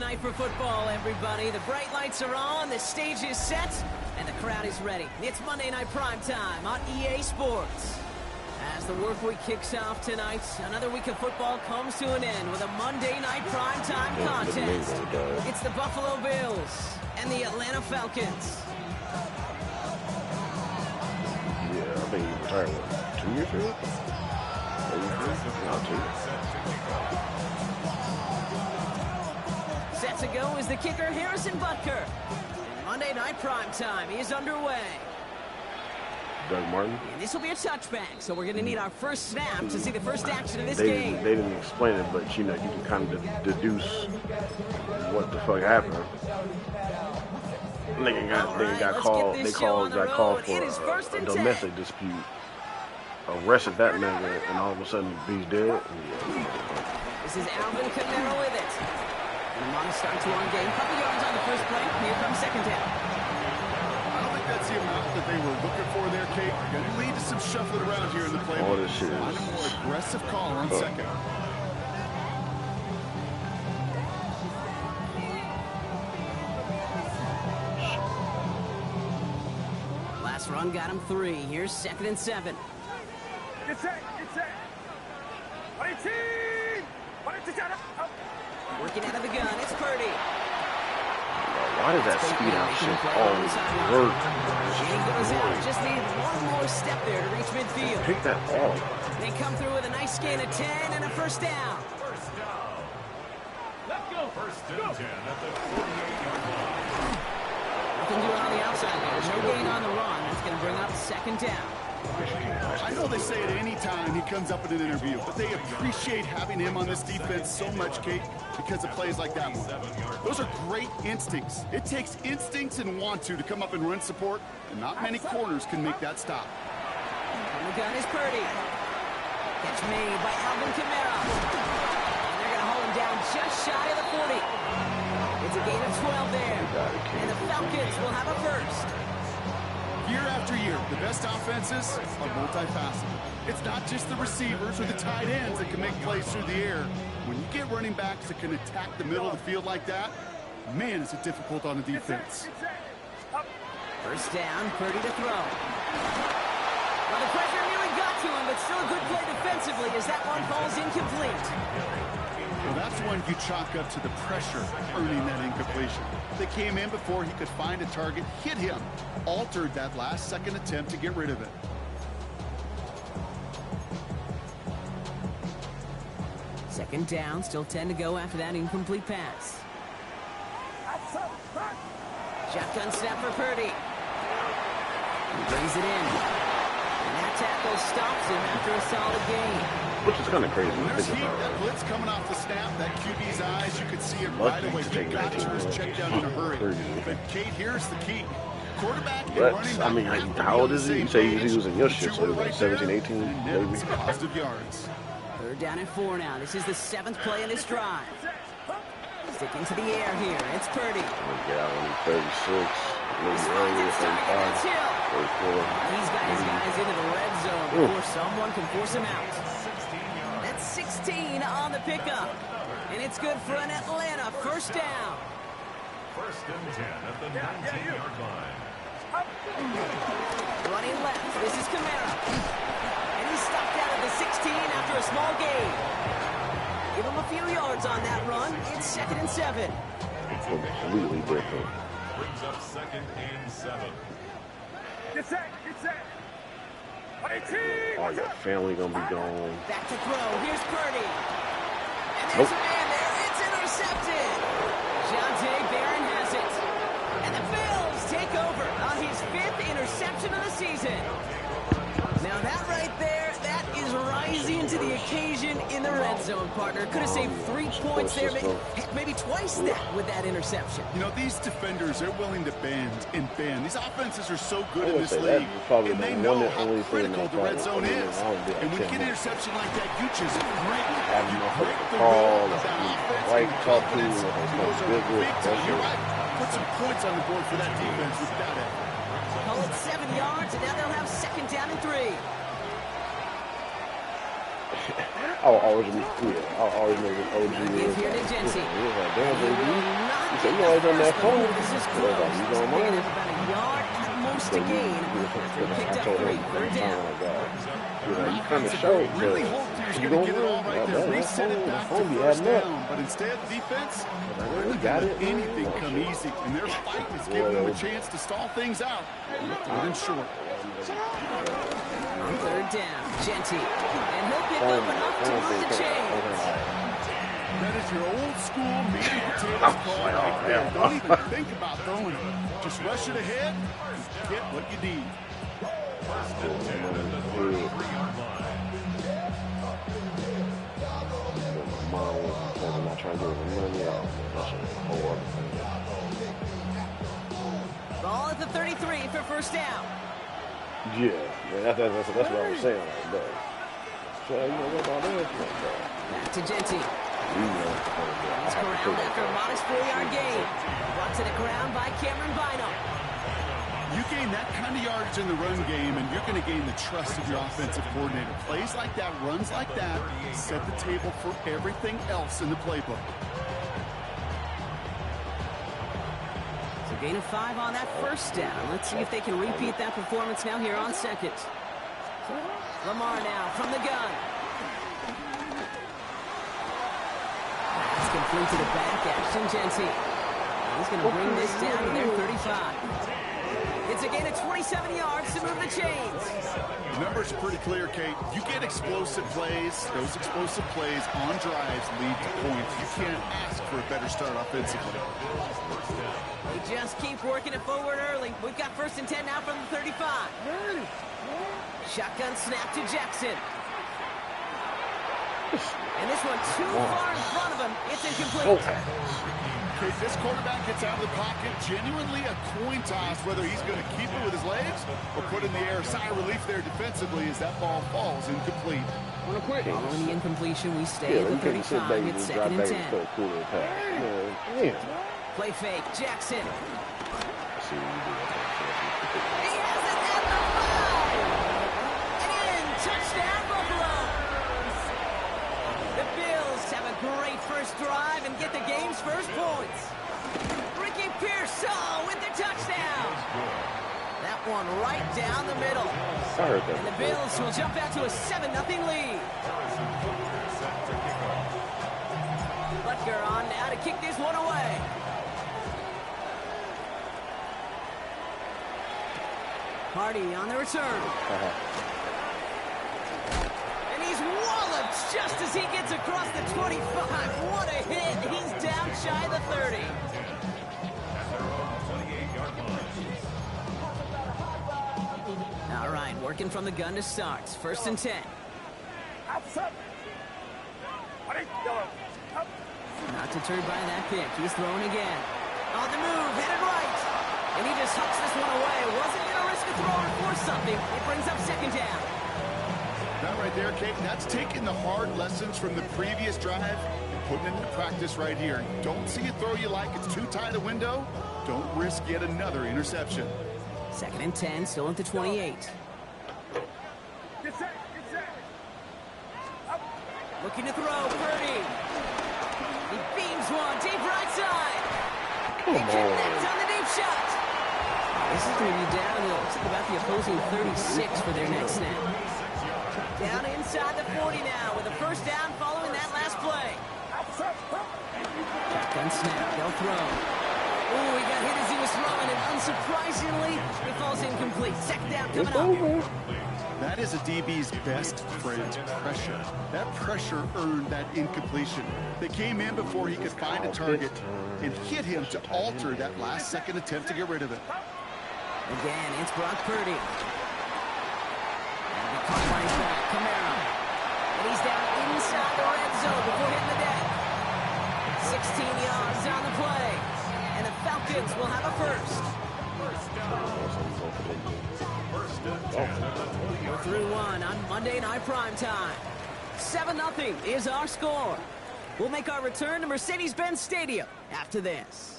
night for football, everybody. The bright lights are on, the stage is set, and the crowd is ready. It's Monday Night Primetime on EA Sports. As the work week kicks off tonight, another week of football comes to an end with a Monday Night Primetime contest. It's the Buffalo Bills and the Atlanta Falcons. Yeah, I think he retired, what, 2 years ago? Not 2. Set to go is the kicker, Harrison Butker. And Monday Night Primetime is underway. Doug Martin. And this will be a touchback, so we're going to need our first snap to see the first action of this game. They didn't explain it, but you know, you can kind of deduce what the fuck happened. They got called for a domestic dispute. Arrested that nigga, and all of a sudden he's dead. Yeah. This is Alvin Kamara with it. And Amon starts one game. Couple yards on the first play. Here comes second down. I don't think that's the amount that they were looking for there, Kate. Going to lead to some shuffling around here in the play. All this shit is... On a more aggressive call on second. Last run got him 3. Here's 2nd and 7. Get set. Working out of the gun, it's Purdy. Why did that speed out shit always work? He goes out, just needs one more step there to reach midfield. Pick that off. They come through with a nice gain of 10 and a first down. Let's go. First and 10 at the 48-yard line. Nothing doing on the outside there. No gain on the run. That's going to bring up second down. I know they say it any time he comes up in an interview, but they appreciate having him on this defense so much, Kate, because of plays like that one. Those are great instincts. It takes instincts and want to come up and run support, and not many corners can make that stop. And the gun is Purdy. Catch made by Alvin Kamara. And they're going to hold him down just shy of the 40. It's a gain of 12 there. And the Falcons will have a first. Year after year, the best offenses are multifaceted. It's not just the receivers or the tight ends that can make plays through the air. When you get running backs that can attack the middle of the field like that, man, is it difficult on the defense. First down, Purdy to throw. Well, the pressure nearly got to him, but still a good play defensively as that one falls incomplete. Well, that's one you chalk up to the pressure earning that incompletion. They came in before he could find a target, hit him, altered that last-second attempt to get rid of it. Second down, still 10 to go after that incomplete pass. Shotgun snap for Purdy. He brings it in. And that tackle stops him after a solid gain. Which is kind of crazy. There's heat, that blitz coming off the snap, that QB's eyes, you could see it right away. He got to his check down in a hurry. But Kate, here's the key. Quarterback and running back. I mean, how old is he? You say he was in your shit, so he was like 17, 18, maybe. Positive yards. Third down and 4 now. This is the 7th play in this drive. Sticking to the air here. It's Purdy. Get out on 36, maybe earlier, 35, 34. He's got his guys into the red zone before someone can force him out. That's 16 on the pickup. And it's good for an Atlanta first down. First and 10 at the 19-yard line. Running left. This is Kamara. And he's stopped out at the 16 after a small gain. Give him a few yards on that run. It's 2nd and 7. Completely different. Brings up 2nd and 7. Get set. All your family gonna be gone. Back to throw. Here's Purdy. And there's a man there. It's intercepted. Jonte Barron has it. And the Bills take over on his 5th interception of the season. Now that right there, that is rising to the occasion in the red zone, partner. Could have saved 3 points there, maybe twice that with that interception. You know, these defenders, they're willing to bend and bend. These offenses are so good in this league, and they know how critical the red zone is. And when you get an interception like that, you just break the will of that offense. Right, talk to you. Those are big time. You're right. Put some points on the board for that defense with that effort. Call it 7 yards, and now they'll have 2nd down and 3. I'll always make an OG. Give here to Jensen. Damn, baby. He said, you always on that phone. This is close. You going They on? have about a yard at most to gain after he picked up 3. Third down. You kind of showed, Really but hoped he was you going to gonna get it all right win. there. Reset it back to first down. But instead, defense, We got it. anything come easy. And their fight is giving them a chance to stall things out. Third and short. On third down, Genty. And he'll pick up enough to move the chains. That is your old school meat and potatoes call right there. Don't even think about throwing it. Just rush it ahead and get what you need. Ball at the 33 for first down. Yeah, that's what I was saying. Like that. So, you know what about that? Back to Genty. He's corralled after a modest 4-yard gain. Brought to the ground by Cameron Bynum. You gain that kind of yardage in the run game, and you're going to gain the trust of your offensive coordinator. Plays like that, runs like that, set the table for everything else in the playbook. So gain of 5 on that first down. Let's see if they can repeat that performance now here on second. Lamar now from the gun. It's complete to the back, Ashton Genty. He's going to bring this down to their 35. It's a gain of 27 yards to move the chains. The numbers are pretty clear, Kate. You get explosive plays. Those explosive plays on drives lead to points. You can't ask for a better start offensively. They just keep working it forward early. We've got first and 10 now from the 35. Shotgun snap to Jackson. And this one too far in front of him. It's incomplete. Okay, this quarterback gets out of the pocket, genuinely a coin toss, whether he's going to keep it with his legs or put in the air. Sigh of relief there defensively as that ball falls incomplete. Following the incompletion, we stay at the 35. It's second and 10. Play fake, Jackson. He has it at the 5. And in, touchdown Buffalo. The Bills have a great first drive and get the game's first points. Ricky Pearsall with the touchdown. That one right down the middle. And the Bills will jump out to a 7-0 lead. Butker on now to kick this one away. Hardy on the return. And he's walloped just as he gets across the 25. What a hit. He's down shy of the 30. All right, working from the gun to start. First and 10. Not deterred by that pick. He's throwing again. On the move, headed right. And he just hucks this one away. Wasn't going to risk a throw or force something. It brings up second down. That right there, Kate, that's taking the hard lessons from the previous drive and putting it into practice right here. Don't see a throw you like. It's too tight a window. Don't risk yet another interception. Second and 10, still at the 28. Looking to throw, Purdy. He beams one, deep right side. They connect on the deep shot. This is going to be down to about the opposing 36 for their next snap. Down inside the 40 now with a first down following that last play. Shotgun snap, they'll throw. Ooh, he got hit as he was throwing, and unsurprisingly, it falls incomplete. Second down coming up. That is a DB's best friend, pressure. That pressure earned that incompletion. They came in before he could find a target and hit him to alter that last-second attempt to get rid of it. Again, it's Brock Purdy. And the caught by his back, Camara. And he's down inside the red zone before hitting the deck. 16 yards on the play. And the Falcons will have a first. We're through one on Monday Night Primetime. 7-0 is our score. We'll make our return to Mercedes-Benz Stadium after this.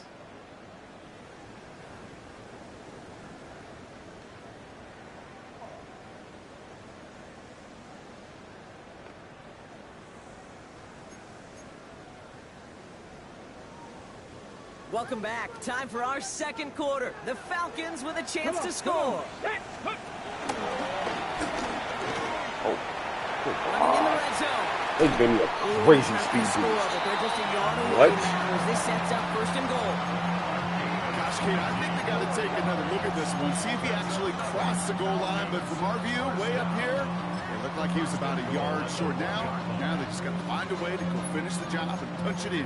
Welcome back. Time for our second quarter. The Falcons with a chance to score. Running in the red zone. They gave me a crazy speed boost. They're just a yard away What? now as this sets up first and goal. Gosh, Kate, I think they got to take another look at this one. See if he actually crossed the goal line. But from our view, way up here, it looked like he was about a yard short now. Now they just got to find a way to go finish the job and punch it in.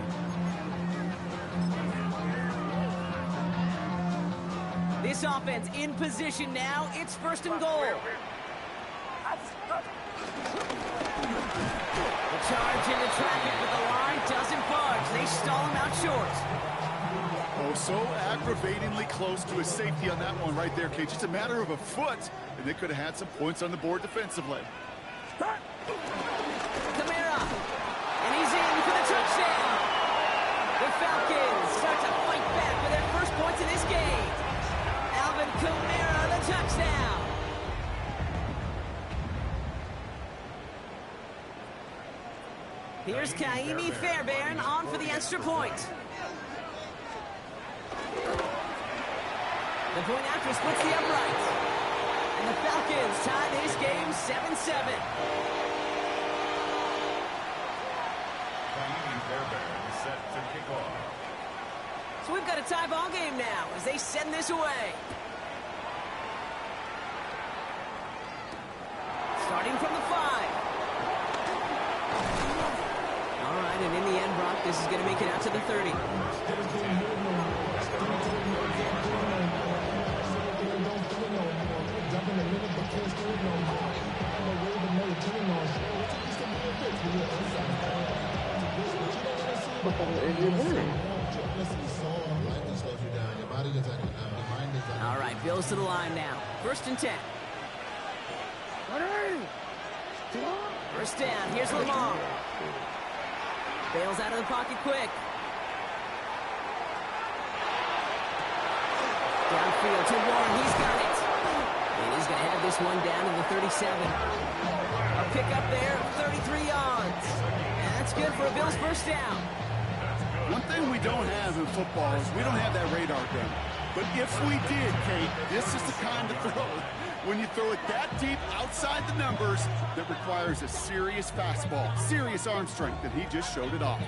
This offense in position now. It's first and goal. The charge into traffic, but the line doesn't budge. They stall him out short. Oh, so aggravatingly close to a safety on that one right there, Kate. Just a matter of a foot, and they could have had some points on the board defensively. Kamara, and he's in for the touchdown. The Falcons start to fight back with their first points in this game. Alvin Kamara, the touchdown. Here's Kaimi Fairbairn on for the extra point. The point after splits the upright. And the Falcons tie this game 7-7. Set to kick off. So we've got a tie ball game now as they send this away. Starting from the 5. All right, and in the end, Brock, this is going to make it out to the 30. All right, Bills to the line now. First and 10. First down. Here's Lamar. Bails out of the pocket quick. Downfield to Warren. He's got it. And he's going to have this one down to the 37. A pickup there, 33 yards. And that's good for a Bills first down. One thing we don't have in football is we don't have that radar gun. But if we did, Kate, this is the kind of throw, when you throw it that deep outside the numbers, that requires a serious fastball, serious arm strength, and he just showed it off.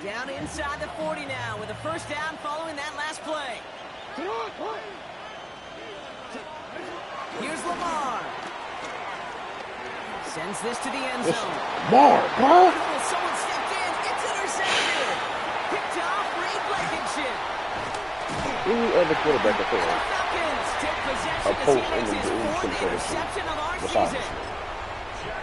Down inside the 40 now with a first down following that last play. Here's Lamar. Sends this to the end zone. Lamar, bro. Someone stepped in. It's intercepted. Picked off Ray Blankenship. Any other quarterback up there? The Falcons take possession as he makes his fourth interception of our season.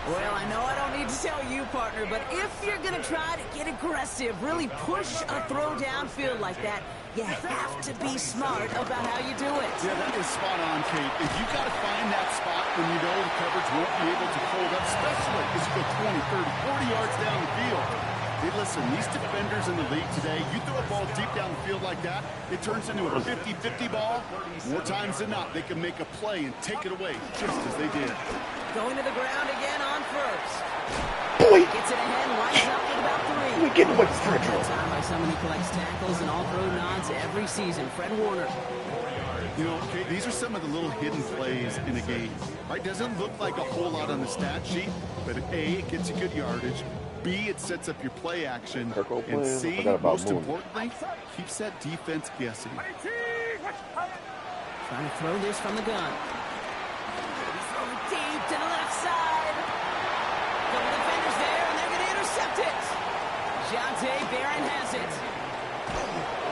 Well, I know I don't need to tell you, partner, but if you're going to try to get aggressive, really push a throw downfield like that, you have to be smart about how you do it. Yeah, that is spot on, Kate. If you got to find that spot when you know the coverage won't be able to hold up, especially if you go 20, 30, 40 yards down the field. Hey, listen, these defenders in the league today, you throw a ball deep down the field like that, it turns into a 50-50 ball. More times than not, they can make a play and take it away, just as they did. Going to the ground again on first. Boy, Gets it ahead, lines up with about 3. we getting away from Fred. Time by someone who collects tackles and all-throw nods every season, Fred Warner. You know, Kate, these are some of the little hidden plays in a game. Right? Doesn't look like a whole lot on the stat sheet, but A, it gets you good yardage. B, it sets up your play action. And C, most importantly, keeps that defense guessing. Trying to throw this from the gun. He's throwing deep to the left side. Couple defenders there, and they're going to intercept it. Jonte Barron has it.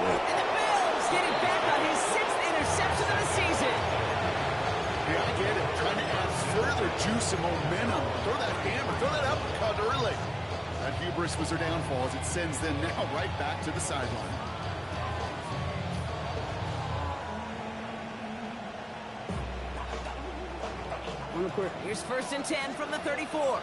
And the Bills getting back on his 6th interception of the season. Yeah, I get it. Trying to add further juice and momentum. Throw that hammer, throw that uppercut early. That hubris was their downfall as it sends them now right back to the sideline. Here's first and 10 from the 34.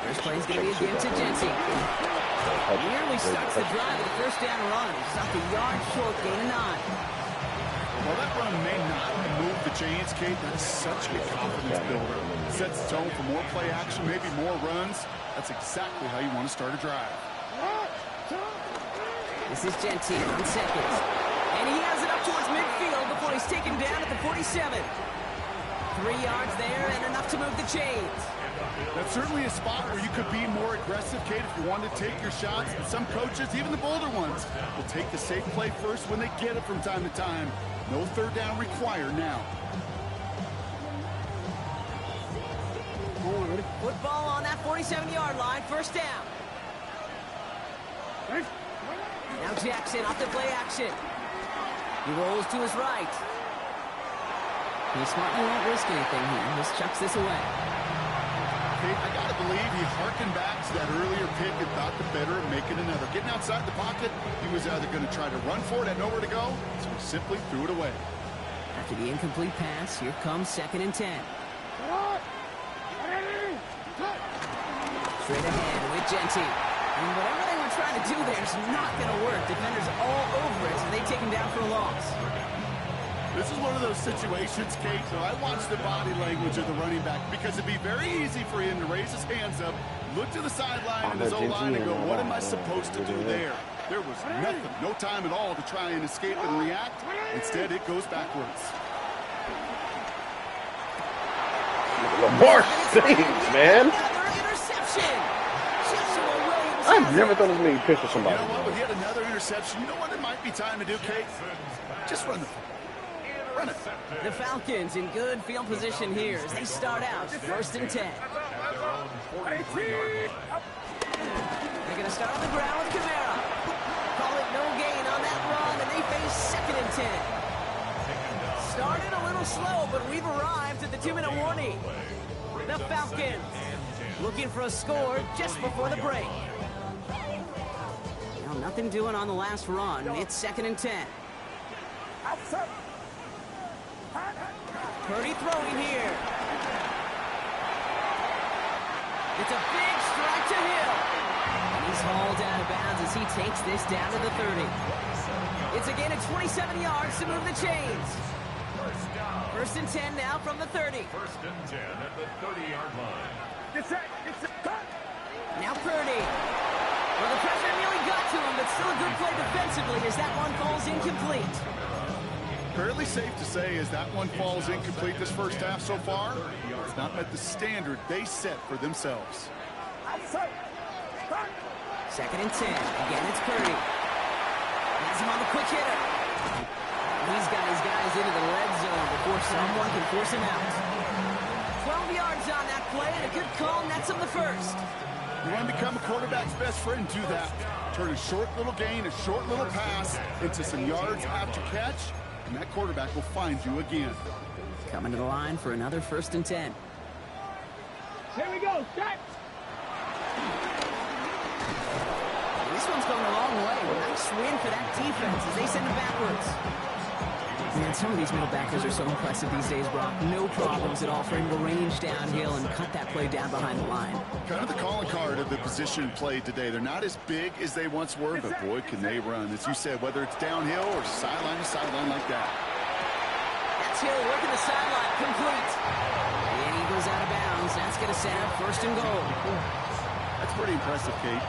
First play is going to be again to Jensen. Nearly starts the drive with a first down run. He's stopped a yard short, gain of 9. While that run may not move the chains, Kate, that's such a confidence builder. Sets the tone for more play action, maybe more runs. That's exactly how you want to start a drive. This is Gentile on seconds. And he has it up towards midfield before he's taken down at the 47. 3 yards there and enough to move the chains. That's certainly a spot where you could be more aggressive, Kate, if you want to take your shots. And some coaches, even the bolder ones, will take the safe play first when they get it from time to time. No third down required now. Football on that 47-yard line, first down. Now Jackson off the play action. He rolls to his right. He smartly won't risk anything here. Just chucks this away. Kate, I gotta believe he harkened back to that earlier pick and thought the better of making another. Getting outside the pocket, he was either going to try to run for it, had nowhere to go, so he simply threw it away. After the incomplete pass, here comes 2nd and 10. Straight ahead with Gentile. And whatever they were trying to do there is not going to work. Defenders all over it, so they take him down for a loss. This is one of those situations, Kate, so I watch the body language of the running back because it'd be very easy for him to raise his hands up, look to the sideline and his O-line and go, what am I supposed to do there? There was nothing, no time at all to try and escape and react. Instead, it goes backwards. Lamar Saints, man. Another interception. I've never thought as many picks for somebody. You know what? With yet another interception, you know what it might be time to do, Kate? Just run the football. Run it. The Falcons in good field position here as they start out 1st and 10. They're going to start on the ground with Kamara. Call it no gain on that run, and they face 2nd and 10. Started a little slow, but we've arrived at the 2-minute warning. The Falcons looking for a score just before the break. Now nothing doing on the last run. It's 2nd and 10. Purdy throwing here. It's a big strike to Hill. And he's hauled out of bounds as he takes this down to the 30. It's again at 27 yards to move the chains. 1st and 10 now from the 30. 1st and 10 at the 30-yard line. Now Purdy. Well, the pressure nearly got to him, but still a good play defensively as that one falls incomplete. Fairly safe to say as that one falls incomplete this first half so far, it's not met the standard they set for themselves. 2nd and 10. Again, it's Purdy. Has him on the quick hitter. He's got his guys into the red zone before someone can force him out. 12 yards on that play, and a good call nets him the first. You want to become a quarterback's best friend, do that. Turn a short little gain, a short little pass into some yards after catch, and that quarterback will find you again. Coming to the line for another 1st and 10. Here we go, set! This one's going a long way. Nice win for that defense as they send it backwards. Man, some of these middle backers are so impressive these days, Brock. No problems at all for him to range downhill and cut that play down behind the line. Kind of the calling card of the position played today. They're not as big as they once were, but boy, can they run. As you said, whether it's downhill or sideline to sideline like that. That's Hill working the sideline, complete. And he goes out of bounds. That's going to set up 1st and goal. That's pretty impressive, Kate.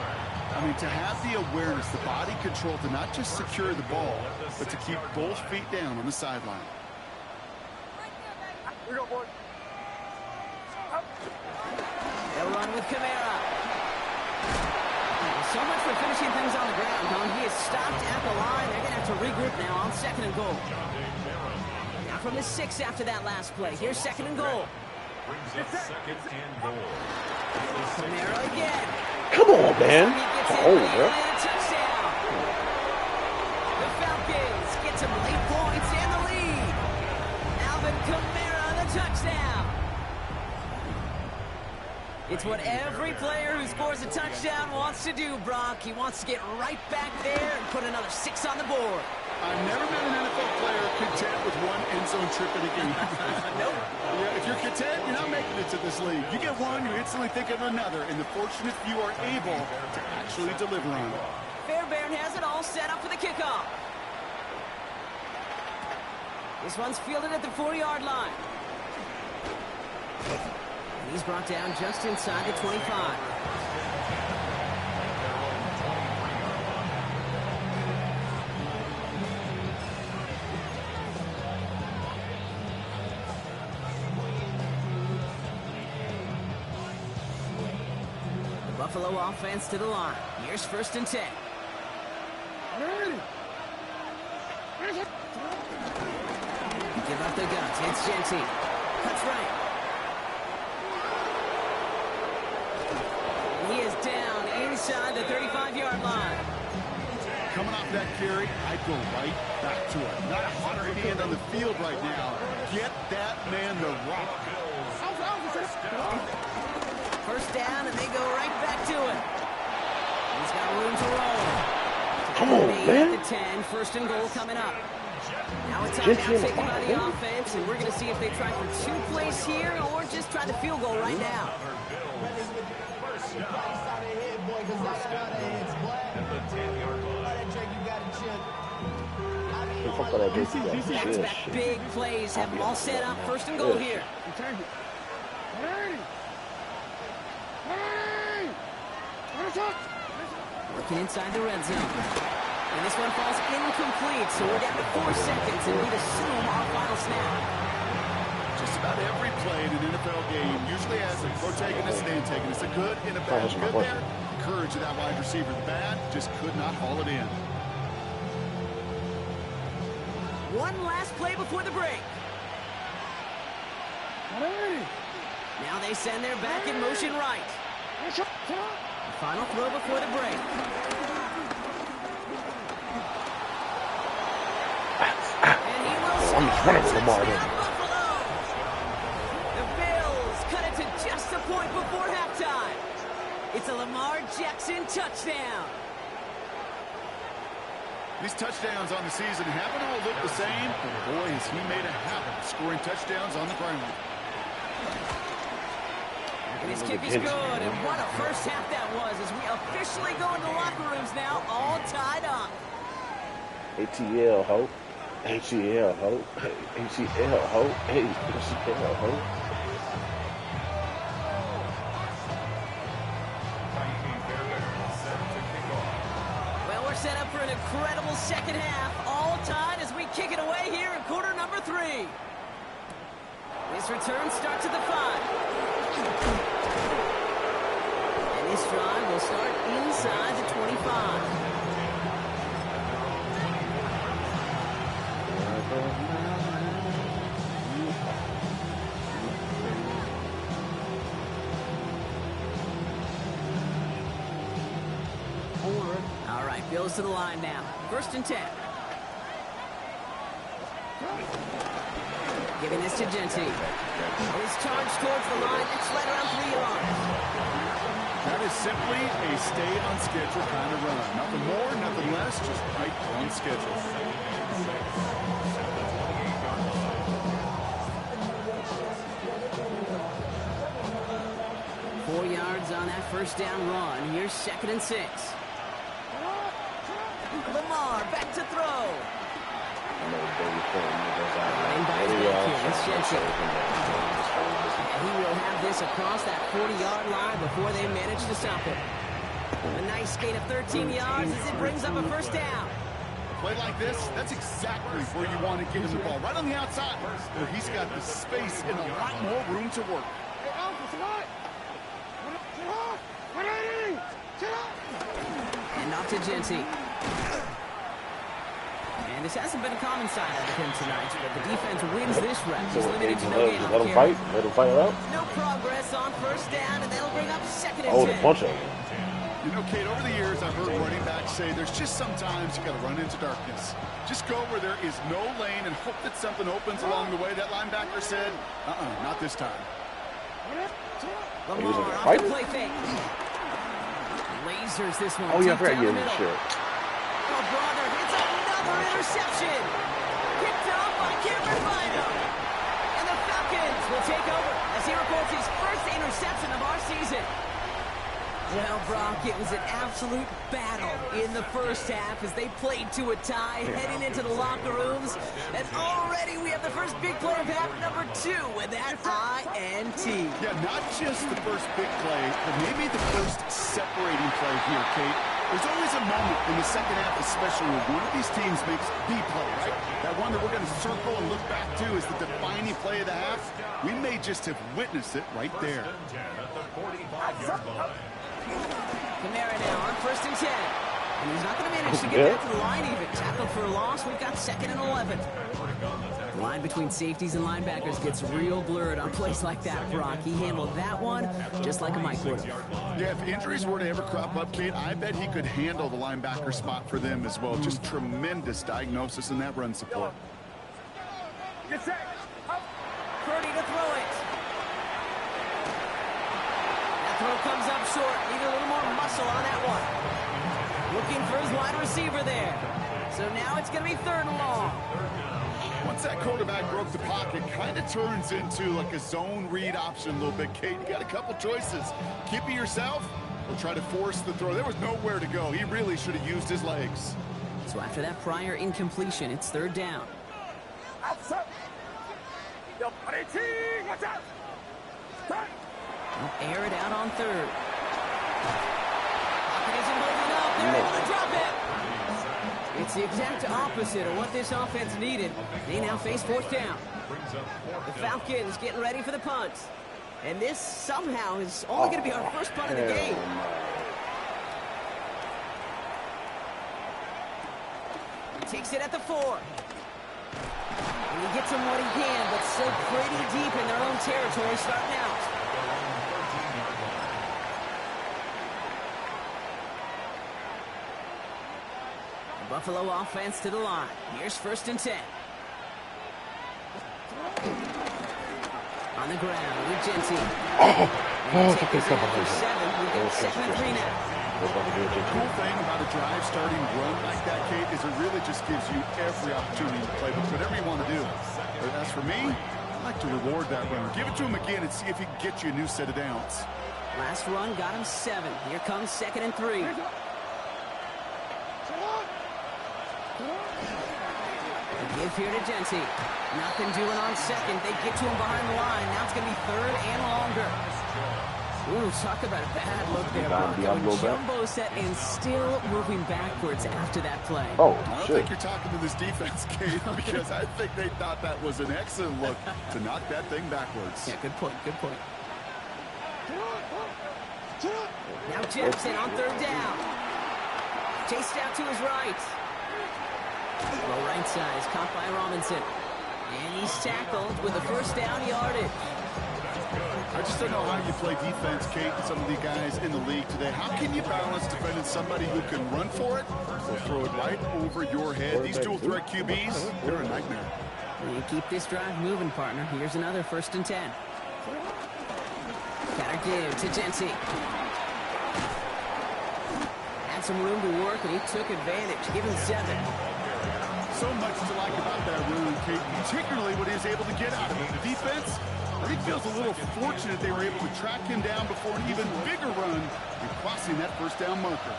I mean, to have the awareness, the body control to not just secure the ball, but to keep both feet down on the sideline. Here we go, boys. They'll run with Kamara. So much for finishing things on the ground, huh? He is stopped at the line. They're going to have to regroup now on 2nd and goal. Now from the 6 after that last play. Here's 2nd and goal. Brings up 2nd and goal. Kamara again. Come on, man. Oh, touchdown. The Falcons get some late points and the lead. Alvin Kamara, the touchdown. It's what every player who scores a touchdown wants to do, Brock. He wants to get right back there and put another 6 on the board. I've never met an NFL player content with one end zone trip in a game. Nope. Yeah, if you're content, you're not making it to this league. You get one, you instantly think of another, and the fortunate few are able to actually deliver on it. Fairbairn has it all set up for the kickoff. This one's fielded at the 4-yard line. And he's brought down just inside the 25. The Buffalo offense to the line. Here's 1st and 10. Give up the guts. It's Genty. Cuts right. And he is down inside the 35-yard line. Coming off that carry, I'd go right back to it. Not a hotter hand on the field right now. Get that man the rock. 1st down, and they go right back to it. He's got room to roll. Come on, man. At the 10, 1st and goal coming up. Now a timeout taken by the offense, and we're going to see if they try for 2 plays here or just try the field goal right now. Back big plays, have them all set up. 1st and goal here. Working inside the red zone. And this one falls incomplete, so we're down to 4 seconds, and we'd assume our final snap. Just about every play in an NFL game usually has a protagonist and antagonist. A good and a bad. Good there, courage of that wide receiver. The bad just could not haul it in. One last play before the break. Now they send their back in motion right. The final throw before the break. And he will score. Buffalo. The Bills cut it to just a point before halftime. It's a Lamar Jackson touchdown. These touchdowns on the season haven't all looked the same, but boy, has he made a habit of scoring touchdowns on the ground. And his kick is good, and what a first half that was as we officially go into locker rooms now, all tied up. ATL, ho. ATL, ho. ATL, ho. ATL, ho. Well, we're set up for an incredible second half, all tied as we kick it away here in quarter number 3. This return starts at the 5. And this drive will start inside the 25. All right, Bills to the line now. 1st and 10. Giving this to Genty. His charge towards the line. It's right around 3 yards. That is simply a stay on schedule kind of run. Nothing more, nothing less, just right on schedule. Four yards on that 1st down run. Here's 2nd and 6. Lamar back to throw. And he will have this across that 40-yard line before they manage to stop it. A nice gain of 13 yards as it brings up a 1st down. A play like this, that's exactly where you want to get him the ball, right on the outside, where he's got the space and a lot more room to work. And off to Genty. And this hasn't been a common side out of him tonight, but the defense wins this rep. He's limited to no gain on the carry. Let him fight it out. No progress on 1st down, and that'll bring up 2nd and 10. Oh, the bunch of them. You know, Kate, over the years, I've heard running backs say there's just sometimes you got to run into darkness. Just go where there is no lane and hope that something opens along the way. That linebacker said, not this time. Lamar off the play fake. Lasers this one. Oh, yeah, I forgot you shit. Oh, brother, it's another interception. Picked up by Cameron Bynum. And the Falcons will take over as he records his 1st interception of our season. Well, Brock, it was an absolute battle in the first half as they played to a tie, heading into the locker rooms. And already we have the first big play of half number 2 with that INT. Yeah, not just the first big play, but maybe the first separating play here, Kate. There's always a moment in the second half, especially when one of these teams makes the play, right? That one that we're going to circle and look back to is the defining play of the half. We may just have witnessed it right there. Kamara now on 1st and 10. And he's not going to manage to get back to the line even. Tackled for a loss. We've got 2nd and 11. The line between safeties and linebackers gets real blurred on plays like that, Brock. He handled that one just like a Mike would have. Yeah, if injuries were to ever crop up, Kate, I bet he could handle the linebacker spot for them as well. Just tremendous diagnosis in that run support. Get set. Purdy to throw it. Throw comes up short. Need a little more muscle on that one. Looking for his wide receiver there. So now it's going to be 3rd and long. Once that quarterback broke the pocket, kind of turns into like a zone read option a little bit. Kate, you got a couple choices. Keep it yourself or try to force the throw. There was nowhere to go. He really should have used his legs. So after that prior incompletion, it's 3rd down. They'll air it out on 3rd. Pocket isn't moving up. They're able to drop it. It's the exact opposite of what this offense needed. They now face 4th down. The Falcons getting ready for the punt. And this somehow is only going to be our first punt of the game. Takes it at the 4. And he gets him what he can, but still pretty deep in their own territory starting out. The Buffalo offense to the line. Here's 1st and 10. On the ground with Genty. Take this out for 7. We got 2nd and 3 now. The cool thing about a drive starting run like that, Kate, is it really just gives you every opportunity to play with whatever you want to do. But as for me, I like to reward that run. Give it to him again and see if he can get you a new set of downs. Last run got him 7. Here comes 2nd and 3. Give here to Genty. Nothing doing on 2nd. They get to him behind the line. Now it's going to be 3rd and longer. Ooh, talk about a bad look there, Brock. Jumbo set and still moving backwards after that play. Oh, I don't think you're talking to this defense, Kate, because I think they thought that was an excellent look to knock that thing backwards. Yeah, good point, good point. Now Jackson on 3rd down. Chased out to his right. Low right side is caught by Robinson. And he's tackled with a 1st down yardage. I just don't know how you play defense, Kate, and some of the guys in the league today. How can you balance defending somebody who can run for it or throw it right over your head? These dual threat QBs, they're a nightmare. You keep this drive moving, partner. Here's another 1st and 10. Gotta give to Genty. Had some room to work, and he took advantage. Give him 7. So much to like about that run, Kate, particularly when he was able to get out of it. The defense, I think, feels a little fortunate they were able to track him down before an even bigger run and crossing that 1st down marker.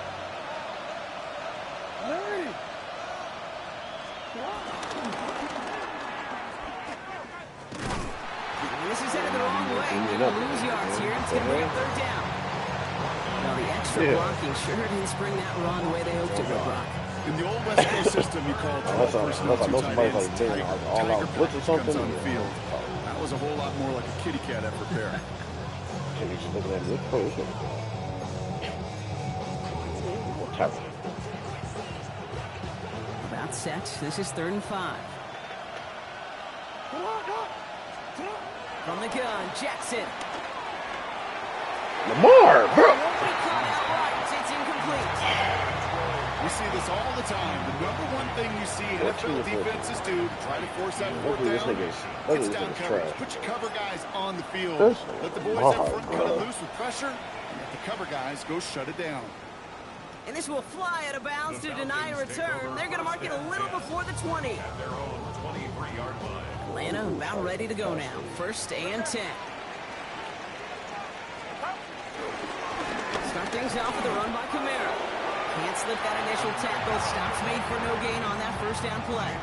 This is headed the wrong way. Going to lose yards here. It's going to bring up 3rd down. Now the extra blocking sure didn't spring that run the way they hoped it would, Brock. In the old West Coast system, you call 12 personnel, 2 tight ends. Tiger comes on the field. That was a whole lot more like a kitty cat effort there. About set. This is 3rd and 5. From the gun, Jackson. Lamar, bro. It's incomplete. We see this all the time. The #1 thing you see NFL defenses do to try to force that 4th down, it's down coverage. Put your cover guys on the field. Let the boys up front cut it loose with pressure, and let the cover guys go shut it down. And this will fly out of bounds to deny a return. They're going to mark it a little before the 20. Atlanta about ready to go now. 1st and 10. Start start things off with a run by Kamara. Can't slip that initial tackle. Stops made for no gain on that first down play.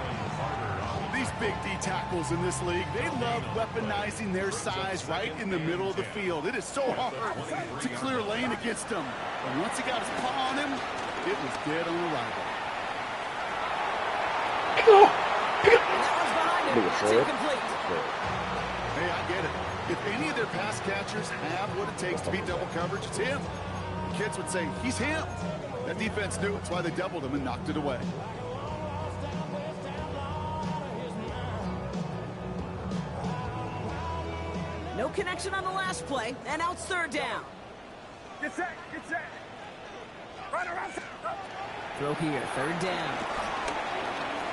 These big D tackles in this league, they love weaponizing their size right in the middle of the field. It is so hard to clear lane against them. And once he got his paw on him, it was dead on arrival. And that one's behind him. It's incomplete. Hey, I get it. If any of their pass catchers have what it takes to beat double coverage, it's him. Kids would say, he's him. That defense knew it's why they doubled him and knocked it away. No connection on the last play, and now it's third down. Get set, get set. Right around. Throw here, third down.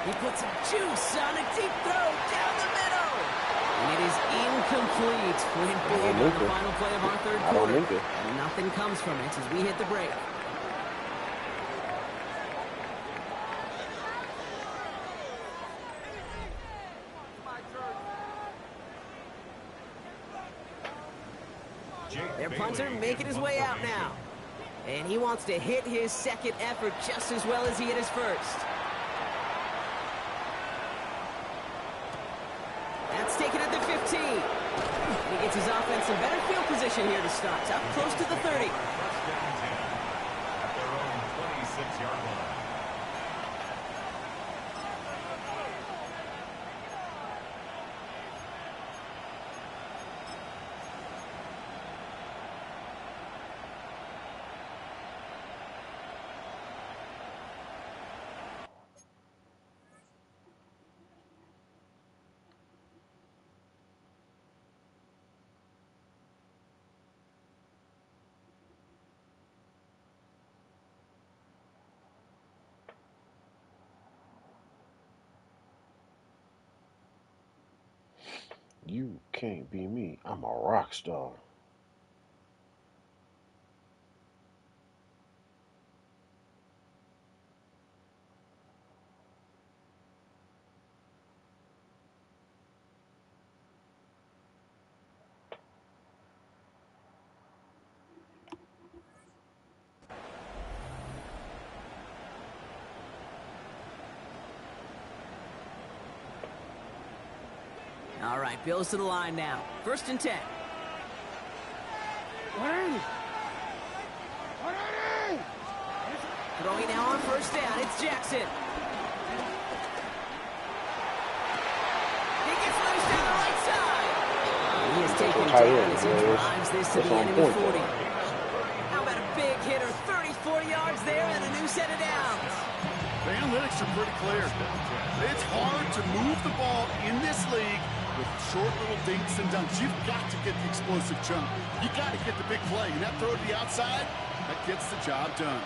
He puts some juice on a deep throw down the middle. And it is incomplete. Went big on the final play of our third quarter. And nothing comes from it as we hit the break. Their punter making his way out now. And he wants to hit his second effort just as well as he hit his first. That's taken at the 15. He gets his offense in better field position here to start. Up close to the 30. At their own 26-yard line. You can't be me. I'm a rock star. All right, Bills to the line now. First and 10. Throwing now on first down. It's Jackson. He gets loose down the right side. He has taken down as he drives this to the enemy 40. How about a big hitter? 34 yards there and a new set of downs. The analytics are pretty clear. It's hard to move the ball in this league with short little dinks and dunks. You've got to get the explosive chunk. You got to get the big play. And that throw to the outside, that gets the job done.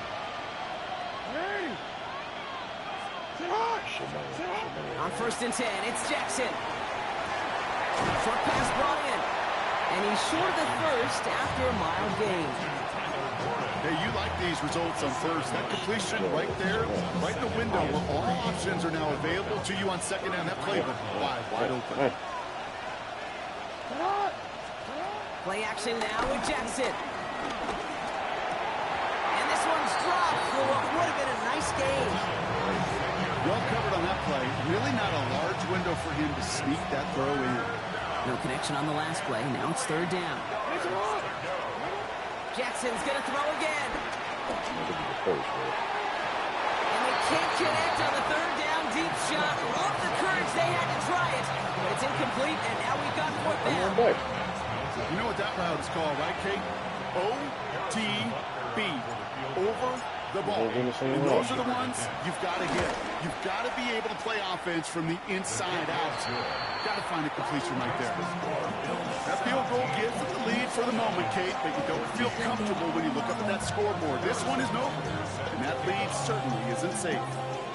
On first and 10, it's Jackson. Short pass brought in. And he's short of the first after a mild gain. Hey, you like these results on first. That completion right there, right in the window where all options are now available to you on second down. That play wide open. Play action now with Jackson. And this one's dropped for what would have been a nice game. Well covered on that play. Really not a large window for him to sneak that throw in. No connection on the last play. Now it's third down. Jackson's going to throw again. And they can't connect on the third down deep shot. Love the courage they had to try it. But it's incomplete, and now we've got fourth down. You know what that route is called, right, Kate? OTB. Over the ball. And those are the ones you've got to hit. You've got to be able to play offense from the inside out. Got to find a completion right there. That field goal gives them the lead for the moment, Kate, but you don't feel comfortable when you look up at that scoreboard. This one is over, and that lead certainly isn't safe.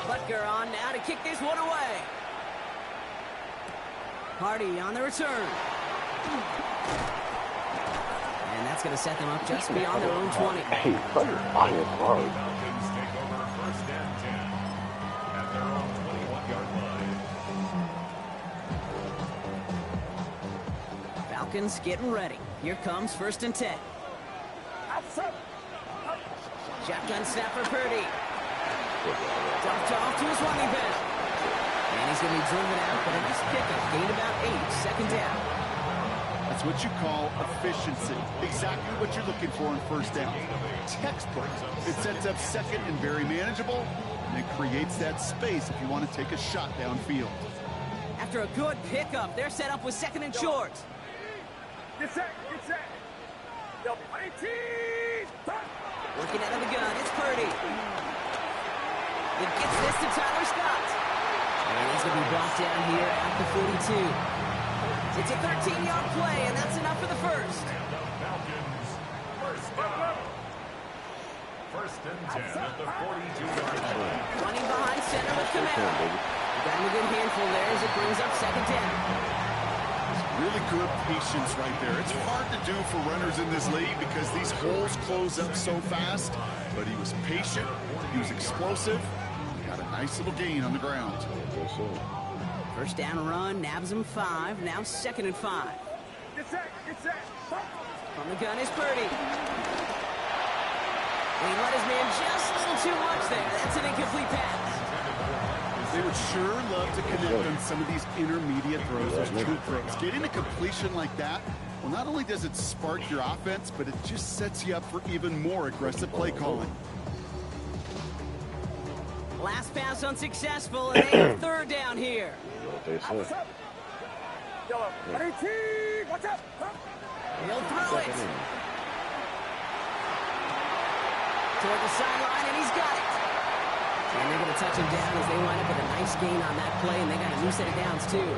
Butker on now to kick this one away. Hardy on the return. And that's going to set them up just beyond their own 20. Hey, Butker, I am hard. Falcons take over first and 10 at their own 21-yard line. Falcons getting ready. Here comes first and 10. Shotgun snap for Purdy. Dumped off to his running back. And he's going to be driven out, but in this pickup, gained about 8, second down. That's what you call efficiency. Exactly what you're looking for in first down. Textbook. It sets up second and very manageable, and it creates that space if you want to take a shot downfield. After a good pickup, they're set up with second and short. Get set. Get set. Yo, 18. Working out of the gun, it's Purdy. It gets this to Tyler Scott. And he's going to be brought down here at the 42. It's a 13-yard play, and that's enough for the first. And the Falcons, first down. First and 10 at the 42-yard line. Running behind center with Camaro. Got him a good handful there as it brings up second down. Really good patience right there. It's hard to do for runners in this league because these holes close up so fast. But he was patient. He was explosive. Got a nice little gain on the ground. First down run, nabs him 5. Now second and 5. Get set. Get set. From the gun is Purdy. He let his man just a little too much there. That's an incomplete pass. They would sure love to connect on some of these intermediate throws, those true throws. Getting a completion like that, well, not only does it spark your offense, but it just sets you up for even more aggressive play calling. Last pass unsuccessful, and they have third down here. Yellow, 18. Watch out. He'll throw it. Toward the sideline, and he's got it. And they're going to touch him down as they line up with a nice gain on that play, and they got a new set of downs, too.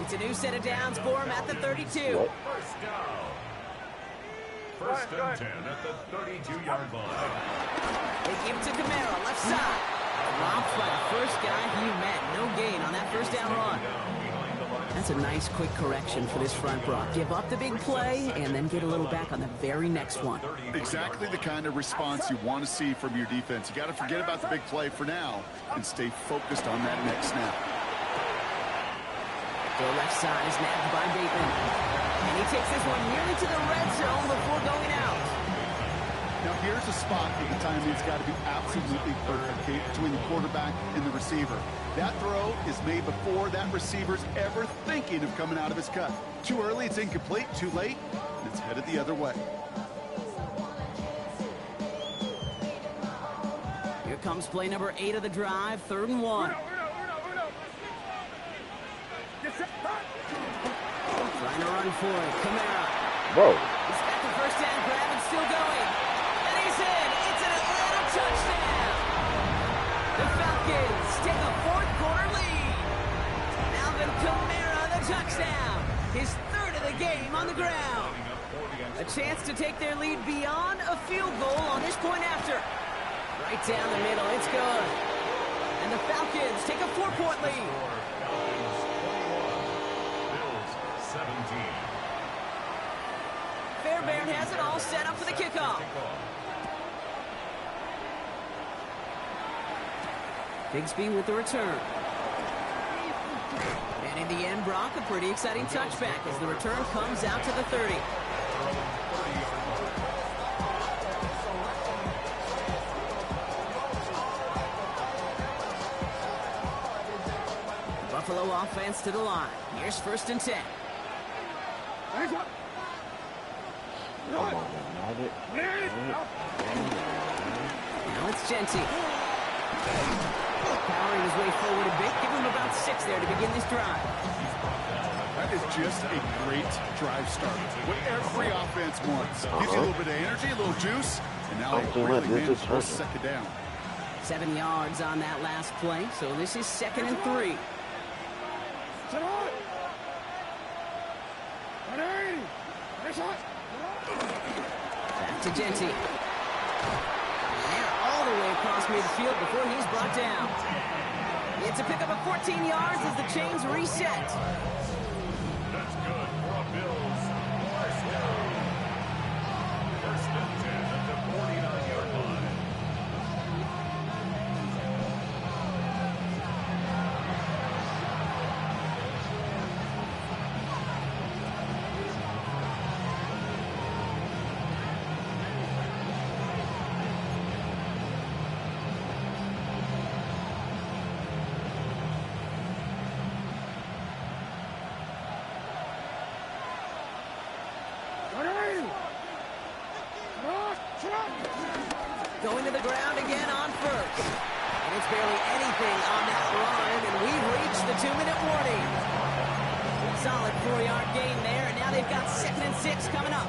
It's a new set of downs for him at the 32. First down. First and 10 at the 32-yard line. They give it to Camaro, left side. Dropped by the first guy he met. No gain on that first down run. That's a nice quick correction for this front row. Give up the big play and then get a little back on the very next one. Exactly the kind of response you want to see from your defense. You got to forget about the big play for now and stay focused on that next snap. The left side is nabbed by Bateman. And he takes this one nearly to the red zone before going out. Now here's a spot where the timing's got to be absolutely perfect, Kate, between the quarterback and the receiver. That throw is made before that receiver's ever thinking of coming out of his cut. Too early, it's incomplete. Too late, and it's headed the other way. Here comes play number 8 of the drive, 3rd and 1. Get set. Trying to run for it, Camaro. Bro. He's got the first down grab and still going. And he's in. It's an Atlanta touchdown. The Falcons take a 4th quarter lead. Alvin Kamara, the touchdown. His 3rd of the game on the ground. A chance to take their lead beyond a field goal on this point after. Right down the middle, it's good. And the Falcons take a 4-point lead. Bills 17. Fairbairn has it all set up for the kickoff. Bigsby with the return. And in the end, Brock, a pretty exciting touchback as the return comes out to the 30. Buffalo offense to the line. Here's 1st and 10. Now it's Genty. Powering his way forward a bit. Give him about 6 there to begin this drive. That is just a great drive start. What every offense wants. Gives you a little bit of energy, a little juice, and now they really managed to second down. 7 yards on that last play, so this is 2nd and 3. Back to Genty. And all the way across midfield before he's brought down. It's a pickup of 14 yards as the chains reset. That's good for a Bills. First down. 1st and 10 at the 49-yard line. Going to the ground again on first. And it's barely anything on that run, and we've reached the 2-minute warning. Solid 4-yard gain there, and now they've got 2nd and 6 coming up.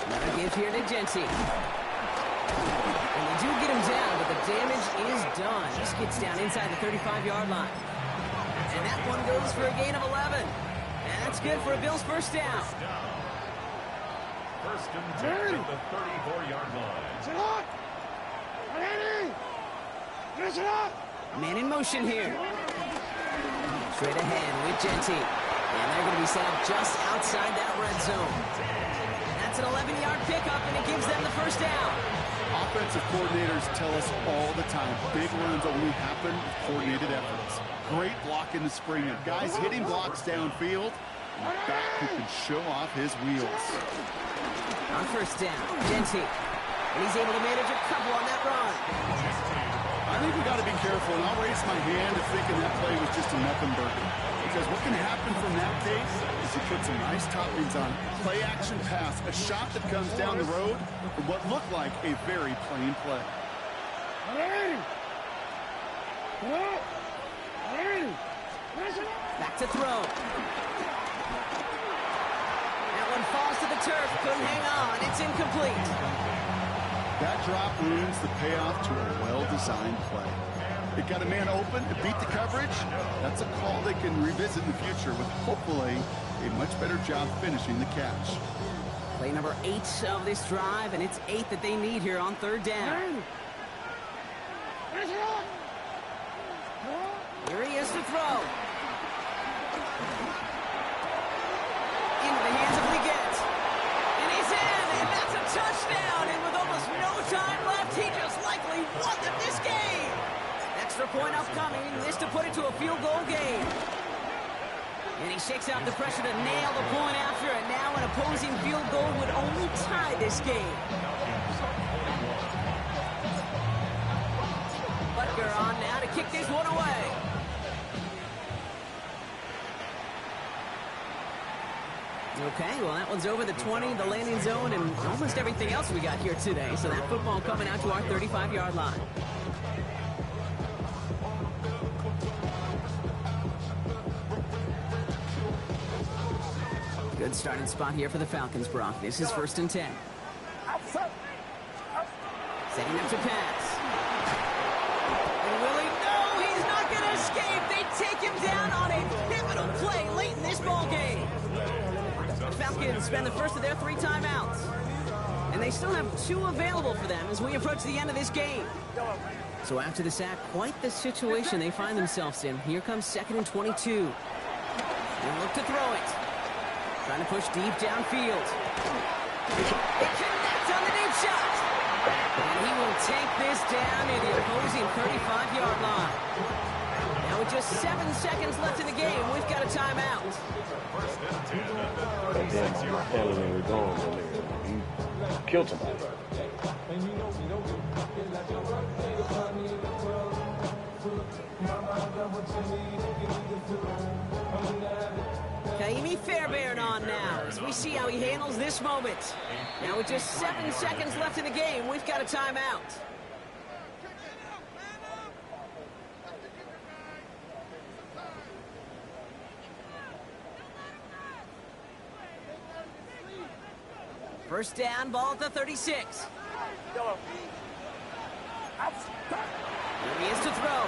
Another give here to Genty. And they do get him down, but the damage is done. This gets down inside the 35-yard line. And that one goes for a gain of 11. And that's good for a Bills first down. First and 10 at the 34-yard line. Man in motion here. Straight ahead with Genty. And they're going to be set up just outside that red zone. That's an 11-yard pickup, and it gives them the first down. Offensive coordinators tell us all the time, big runs only happen with coordinated efforts. Great block in the Springer. Guys hitting blocks downfield. And a back who can show off his wheels. On first down, Genty. And he's able to manage a couple on that run. I think we got to be careful, and I'll raise my hand if thinking that play was just a nothing burger. Because what can happen from that case is you put some nice toppings on it. Play action pass, a shot that comes down the road for what looked like a very plain play. Back to throw. That one falls to the turf. Couldn't hang on. It's incomplete. That drop ruins the payoff to a well-designed play. It got a man open, it beat the coverage. That's a call they can revisit in the future with hopefully a much better job finishing the catch. Play number 8 of this drive, and it's 8 that they need here on third down. Here he is to throw. Into the hands of Liggett. And he's in, and that's a touchdown. And with almost no time left, he just likely won them this game. Extra point upcoming, this to put it to a field goal game. And he shakes out the pressure to nail the point after, and now an opposing field goal would only tie this game. Butker on now to kick this one away. Okay, well, that one's over the 20, the landing zone, and almost everything else we got here today. So that football coming out to our 35-yard line. Good starting spot here for the Falcons, Brock. This is 1st and 10. Setting up to pass. And Willie, no, he's not going to escape. They take him down on a pivotal play late in this ball game. The Falcons spend the first of their 3 timeouts. And they still have 2 available for them as we approach the end of this game. So after the sack, quite the situation they find themselves in. Here comes 2nd and 22. And look to throw it. Trying to push deep downfield. It connects on the deep shot. And he will take this down near the opposing 35-yard line. Now with just 7 seconds left in the game, we've got a timeout. But then when we're going, he killed somebody. Kaimi Fairbairn on now as we see how he handles this moment. Now with just 7 seconds left in the game, we've got a timeout. First down, ball at the 36. Here he is to throw.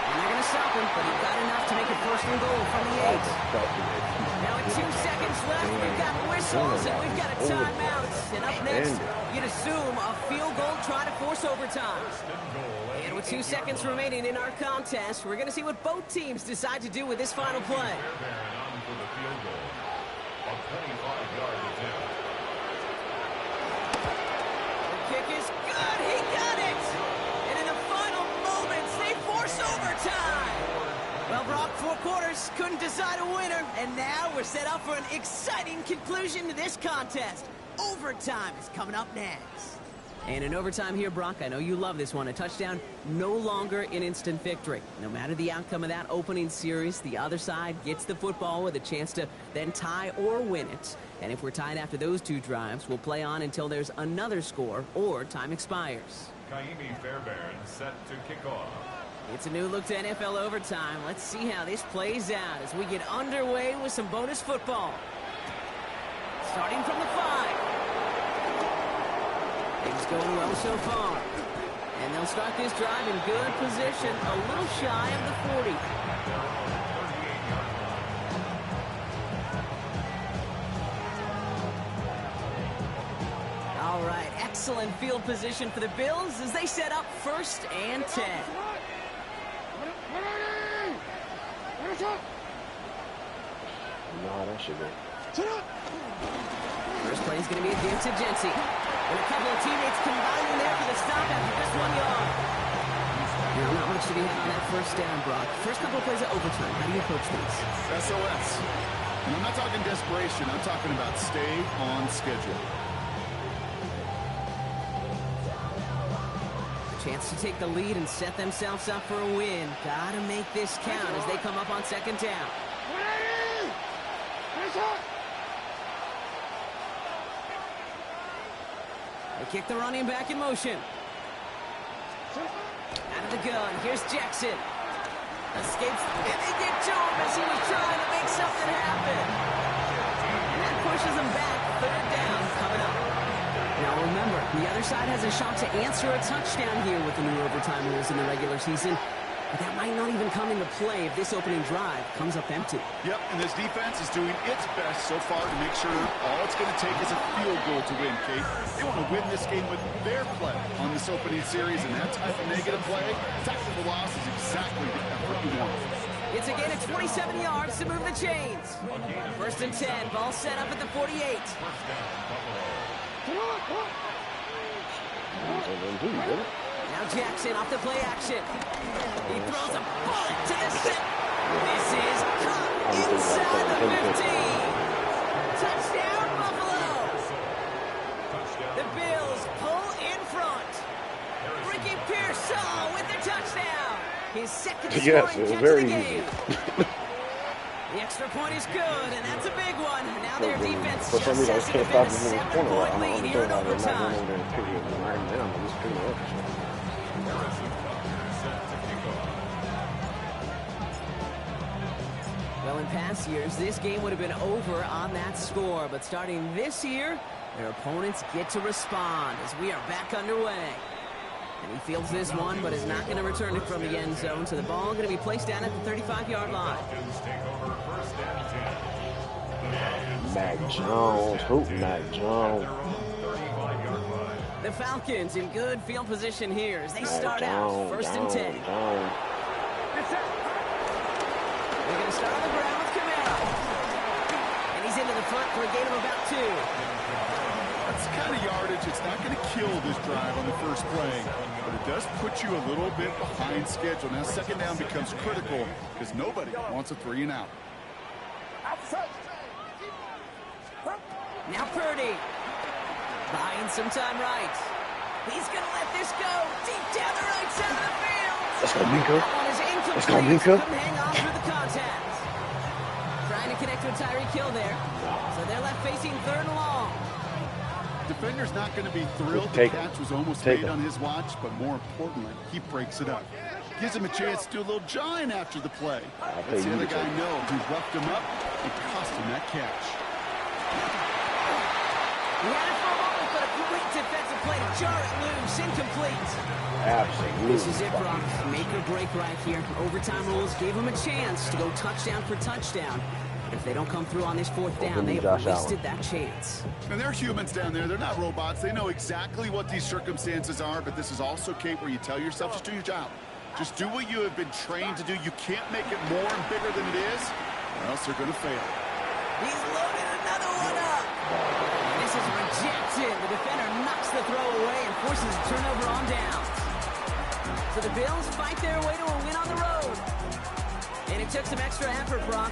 And they're going to stop him, but he got enough to make it 1st and goal from the 8. Now with 2 seconds left, we've got whistles and we've got a timeout. And up next, you'd assume a field goal trying to force overtime. And with 2 seconds remaining in our contest, we're going to see what both teams decide to do with this final play. The kick is good. He got it. And in the final moments, they force overtime. Well, Brock, 4 quarters couldn't decide a winner. And now we're set up for an exciting conclusion to this contest. Overtime is coming up next. And in overtime here, Brock, I know you love this one. A touchdown, no longer an instant victory. No matter the outcome of that opening series, the other side gets the football with a chance to then tie or win it. And if we're tied after those two drives, we'll play on until there's another score or time expires. Kaimi Fairbairn set to kick off. It's a new look to NFL overtime. Let's see how this plays out as we get underway with some bonus football. Starting from the 5. Things going well so far. And they'll start this drive in good position, a little shy of the 40. All right, excellent field position for the Bills as they set up 1st and 10. No, that should be. First play is going to be a give to Jency. And a couple of teammates combining there for the stop after just 1 yard. Now, not much to be had on that first down, Brock. First couple of plays of overtime. How do you approach things? SOS. And I'm not talking desperation. I'm talking about stay on schedule. A chance to take the lead and set themselves up for a win. Gotta make this count as they come up on 2nd down. They kick the running back in motion. Out of the gun, here's Jackson. Escapes, and they get to him as he was trying to make something happen. And that pushes him back. 3rd down coming up. Now remember, the other side has a shot to answer a touchdown here with the new overtime rules in the regular season. But that might not even come into play if this opening drive comes up empty. Yep, and this defense is doing its best so far to make sure all it's going to take is a field goal to win, Kate. They want to win this game with their play on this opening series, and that type of negative play, tactical loss is exactly the effort you want. It's a gain of 27 yards to move the chains. 1st and 10, ball set up at the 48. Now Jackson off the play action. He throws a bullet to the set. This is caught inside the 15. Touchdown, Buffalo. The Bills pull in front. Ricky Pearsall with the touchdown. His 2nd scoring catch of the game. The extra point is good, and that's a big one. Now their defense just has to defend a 7-point lead here in overtime. Well, in past years, this game would have been over on that score. But starting this year, their opponents get to respond as we are back underway. And he fields this one, but is not going to return it from the end zone. So the ball going to be placed down at the 35-yard line. Mac Jones. Hoop Mac Jones. The Falcons in good field position here as they start out 1st and 10. They're going to start on the ground with Camara. And he's into the front for a gain of about 2. That's the kind of yardage. It's not going to kill this drive on the first play, but it does put you a little bit behind schedule. Now 2nd down becomes critical because nobody wants a 3 and out. Now Purdy. Buying some time right. He's going to let this go deep down the right side of the field. Let's go, Minka. That one is incomplete. Let's go, Minka. Couldn't hang on through the contact. Trying to connect with Tyreek Hill there. So they're left facing 3rd and long. Defender's not going to be thrilled the catch was almost made on his watch, but more importantly, he breaks it up. Gives him a chance to do a little jawing after the play. That's the other guy knows who roughed him up and cost him that catch. He had it for a moment, but a great defensive play to jar it loose. Incomplete. Absolutely. This is it, Brock. Make or break right here. Overtime rules gave him a chance to go touchdown for touchdown. If they don't come through on this 4th down, they've wasted that chance. And they're humans down there. They're not robots. They know exactly what these circumstances are, but this is also, Kate, where you tell yourself, just do your job. Just do what you have been trained to do. You can't make it more and bigger than it is, or else they're going to fail. He's loaded another one up. And this is rejected. The defender knocks the throw away and forces a turnover on down. So the Bills fight their way to a win on the road. And it took some extra effort, Brock.